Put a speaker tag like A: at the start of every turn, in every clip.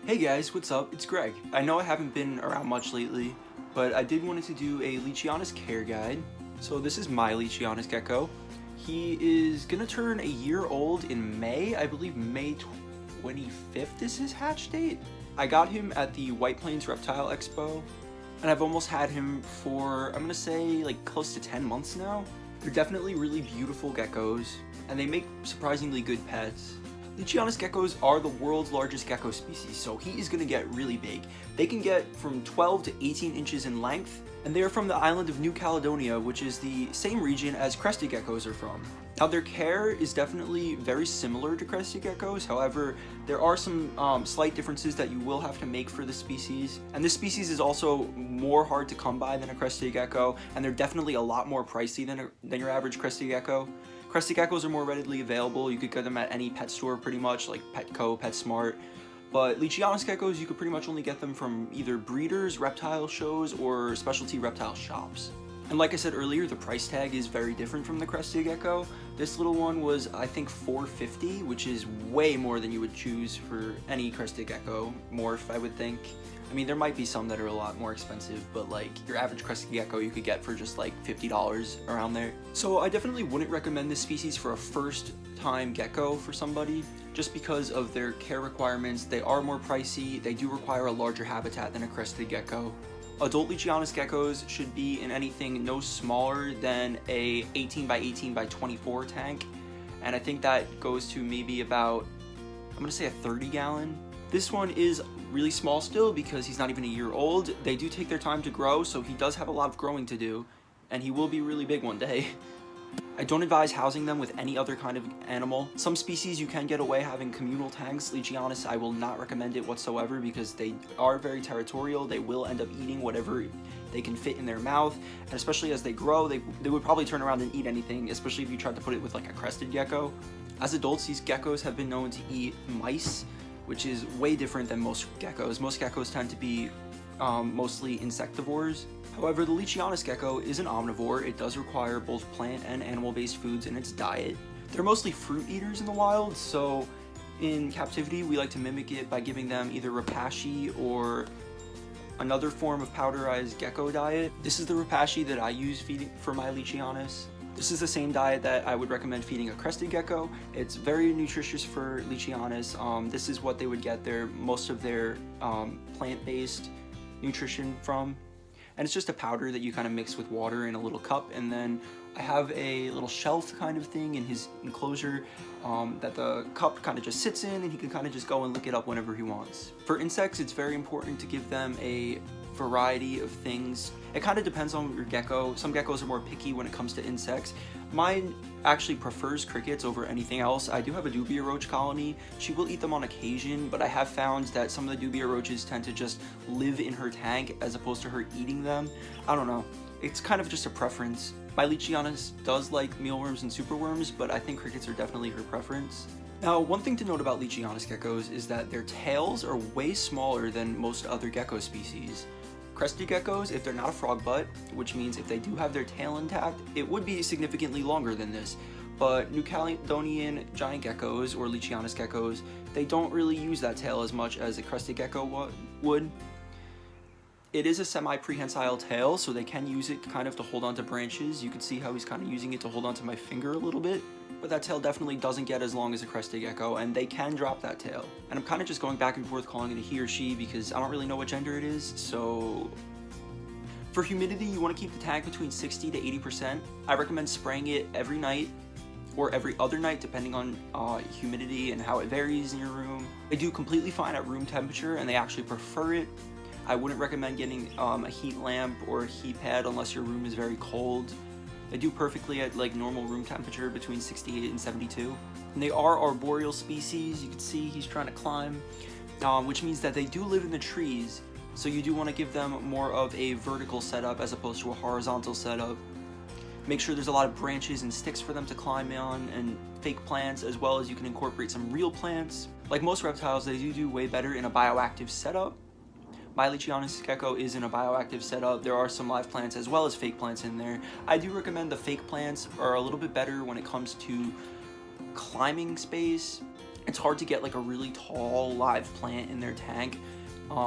A: Hey guys, what's up? It's Greg. I know I haven't been around much lately, but I did wanted to do a Leachianus care guide. So this is my Leachianus Gecko. He is gonna turn a year old in May. I believe May 25th is his hatch date. I got him at the White Plains Reptile Expo, and I've almost had him for, I'm gonna say, like close to 10 months now. They're definitely really beautiful geckos, and they make surprisingly good pets. Leachianus geckos are the world's largest gecko species, so he is going to get really big. They can get from 12 to 18 inches in length, and they are from the island of New Caledonia, which is the same region as crested geckos are from. Now their care is definitely very similar to crested geckos, however, there are some slight differences that you will have to make for the species. And this species is also more hard to come by than a crested gecko, and they're definitely a lot more pricey than your average crested gecko. Crested geckos are more readily available. You could get them at any pet store pretty much, like Petco, PetSmart. But Leachianus geckos, you could pretty much only get them from either breeders, reptile shows, or specialty reptile shops. And like I said earlier, the price tag is very different from the crested gecko. This little one was, I think, $450, which is way more than you would choose for any crested gecko morph, I would think. I mean, there might be some that are a lot more expensive, but like your average crested gecko you could get for just like $50 around there. So I definitely wouldn't recommend this species for a first time gecko for somebody, just because of their care requirements. They are more pricey, they do require a larger habitat than a crested gecko. Adult Leachianus geckos should be in anything no smaller than a 18 by 18 by 24 tank, and I think that goes to maybe about, I'm gonna say a 30 gallon. This one is really small still because he's not even a year old. They do take their time to grow, so he does have a lot of growing to do, and he will be really big one day. I don't advise housing them with any other kind of animal. Some species you can get away having communal tanks. Leachianus, I will not recommend it whatsoever because they are very territorial. They will end up eating whatever they can fit in their mouth, and especially as they grow, they would probably turn around and eat anything, especially if you tried to put it with like a crested gecko. As adults, these geckos have been known to eat mice, which is way different than most geckos. Most geckos tend to be mostly insectivores. However, the Leachianus gecko is an omnivore. It does require both plant and animal-based foods in its diet. They're mostly fruit eaters in the wild, so in captivity we like to mimic it by giving them either rapashi or another form of powderized gecko diet. This is the rapashi that I use feeding for my Leachianus. This is the same diet that I would recommend feeding a crested gecko. It's very nutritious for Leachianus. This is what they would get most of their plant-based nutrition from. And it's just a powder that you kind of mix with water in a little cup, and then I have a little shelf kind of thing in his enclosure that the cup kind of just sits in, and he can kind of just go and lick it up whenever he wants. For insects, it's very important to give them a variety of things. It kind of depends on your gecko. Some geckos are more picky when it comes to insects. Mine actually prefers crickets over anything else. I do have a dubia roach colony. She will eat them on occasion, but I have found that some of the dubia roaches tend to just live in her tank as opposed to her eating them. I don't know. It's kind of just a preference. My Leachianus does like mealworms and superworms, but I think crickets are definitely her preference. Now, one thing to note about Leachianus geckos is that their tails are way smaller than most other gecko species. Crested geckos, if they're not a frog butt, which means if they do have their tail intact, it would be significantly longer than this. But New Caledonian giant geckos, or Leachianus geckos, they don't really use that tail as much as a crested gecko would. It is a semi-prehensile tail, so they can use it kind of to hold onto branches. You can see how he's kind of using it to hold onto my finger a little bit. But that tail definitely doesn't get as long as a crested gecko, and they can drop that tail. And I'm kind of just going back and forth calling it a he or she because I don't really know what gender it is, so... For humidity, you want to keep the tank between 60 to 80%. I recommend spraying it every night or every other night depending on humidity and how it varies in your room. They do completely fine at room temperature, and they actually prefer it. I wouldn't recommend getting a heat lamp or a heat pad unless your room is very cold. They do perfectly at like normal room temperature between 68 and 72. And they are arboreal species. You can see he's trying to climb, which means that they do live in the trees. So you do want to give them more of a vertical setup as opposed to a horizontal setup. Make sure there's a lot of branches and sticks for them to climb on, and fake plants, as well as you can incorporate some real plants. Like most reptiles, they do way better in a bioactive setup. My Leachianus gecko is in a bioactive setup. There are some live plants as well as fake plants in there. I do recommend the fake plants are a little bit better when it comes to climbing space it's hard to get like a really tall live plant in their tank.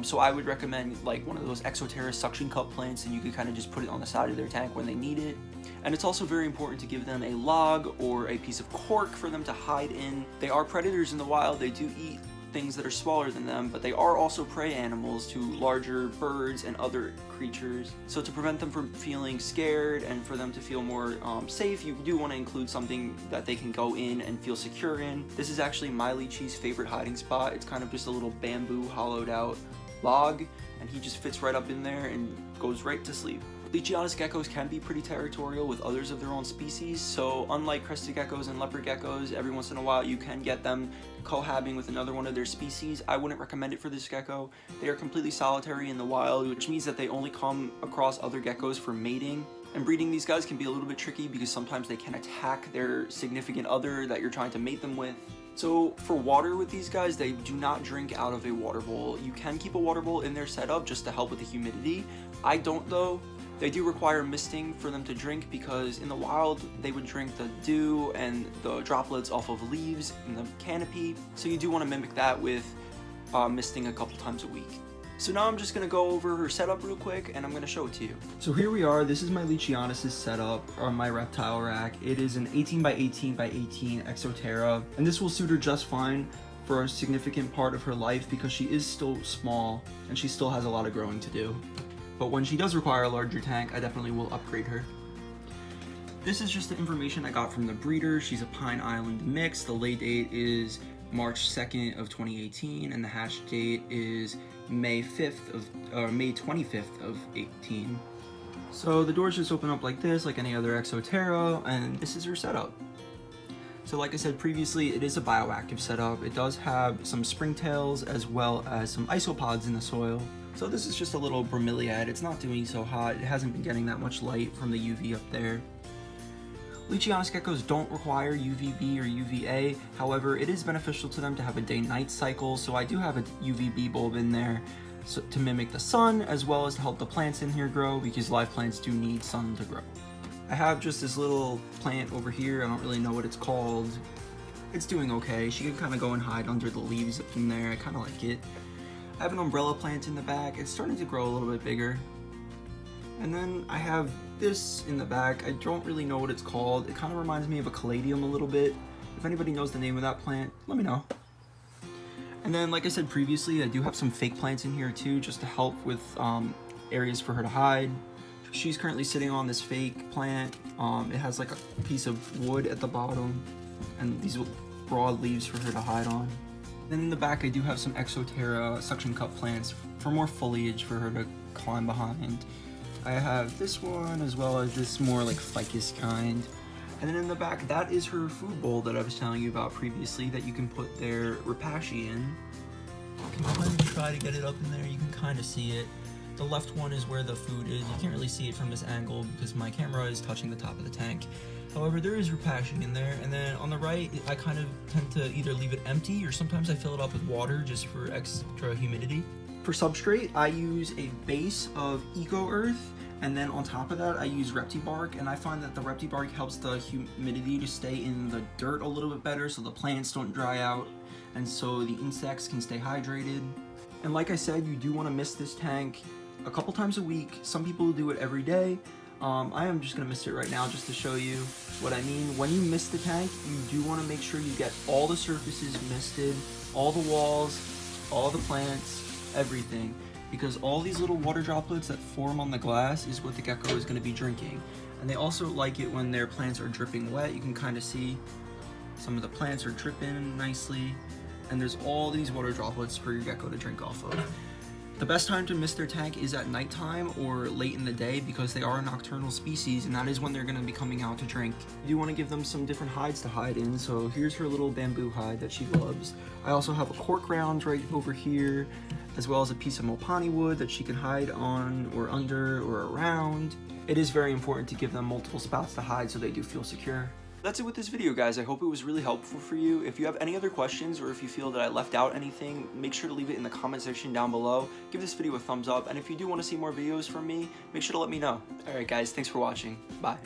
A: So I would recommend like one of those Exoterra suction cup plants, and you can kind of just put it on the side of their tank when they need it. And it's also very important to give them a log or a piece of cork for them to hide in. They are predators in the wild. They do eat things that are smaller than them, but they are also prey animals to larger birds and other creatures. So to prevent them from feeling scared and for them to feel more safe, you do want to include something that they can go in and feel secure in. This is actually my Leachie's favorite hiding spot. It's kind of just a little bamboo hollowed out log, and he just fits right up in there and goes right to sleep. Leachianus geckos can be pretty territorial with others of their own species, so unlike crested geckos and leopard geckos, every once in a while you can get them cohabiting with another one of their species. I wouldn't recommend it for this gecko. They are completely solitary in the wild, which means that they only come across other geckos for mating. And breeding these guys can be a little bit tricky because sometimes they can attack their significant other that you're trying to mate them with. So for water with these guys, they do not drink out of a water bowl. You can keep a water bowl in their setup just to help with the humidity. I don't though. They do require misting for them to drink because in the wild they would drink the dew and the droplets off of leaves in the canopy. So you do want to mimic that with misting a couple times a week. So now I'm just going to go over her setup real quick and I'm going to show it to you. So here we are. This is my Leachianus' setup on my reptile rack. It is an 18 by 18 by 18 Exoterra, and this will suit her just fine for a significant part of her life because she is still small and she still has a lot of growing to do. But when she does require a larger tank, I definitely will upgrade her. This is just the information I got from the breeder. She's a Pine Island mix. The lay date is March 2nd of 2018, and the hatch date is May 25th of 18. So the doors just open up like this, like any other Exoterra, and this is her setup. So like I said previously, it is a bioactive setup. It does have some springtails as well as some isopods in the soil. So this is just a little bromeliad. It's not doing so hot. It hasn't been getting that much light from the UV up there. Leachianus geckos don't require UVB or UVA. However, it is beneficial to them to have a day-night cycle. So I do have a UVB bulb in there to mimic the sun, as well as to help the plants in here grow, because live plants do need sun to grow. I have just this little plant over here. I don't really know what it's called. It's doing okay. She can kind of go and hide under the leaves up in there. I kind of like it. I have an umbrella plant in the back. It's starting to grow a little bit bigger. And then I have this in the back. I don't really know what it's called. It kind of reminds me of a caladium a little bit. If anybody knows the name of that plant, let me know. And then, like I said previously, I do have some fake plants in here too, just to help with areas for her to hide. She's currently sitting on this fake plant. It has like a piece of wood at the bottom and these broad leaves for her to hide on. Then in the back, I do have some Exoterra suction cup plants for more foliage for her to climb behind. I have this one as well as this more like ficus kind. And then in the back, that is her food bowl that I was telling you about previously that you can put their rapashi in. I can kind of try to get it up in there. You can kind of see it. The left one is where the food is. You can't really see it from this angle because my camera is touching the top of the tank. However, there is rapashi in there, and then on the right, I kind of tend to either leave it empty or sometimes I fill it up with water just for extra humidity. For substrate, I use a base of Eco Earth, and then on top of that, I use Reptibark, and I find that the Reptibark helps the humidity to stay in the dirt a little bit better so the plants don't dry out, and so the insects can stay hydrated. And like I said, you do want to mist this tank a couple times a week. Some people do it every day. I am just going to mist it right now just to show you what I mean. When you mist the tank, you do want to make sure you get all the surfaces misted, all the walls, all the plants, everything. Because all these little water droplets that form on the glass is what the gecko is going to be drinking. And they also like it when their plants are dripping wet. You can kind of see some of the plants are dripping nicely. And there's all these water droplets for your gecko to drink off of. The best time to mist their tank is at nighttime or late in the day because they are a nocturnal species and that is when they're going to be coming out to drink. You do want to give them some different hides to hide in, so here's her little bamboo hide that she loves. I also have a cork round right over here, as well as a piece of mopani wood that she can hide on or under or around. It is very important to give them multiple spots to hide so they do feel secure. That's it with this video, guys. I hope it was really helpful for you. If you have any other questions or if you feel that I left out anything, make sure to leave it in the comment section down below. Give this video a thumbs up, and if you do want to see more videos from me, make sure to let me know. Alright guys, thanks for watching. Bye.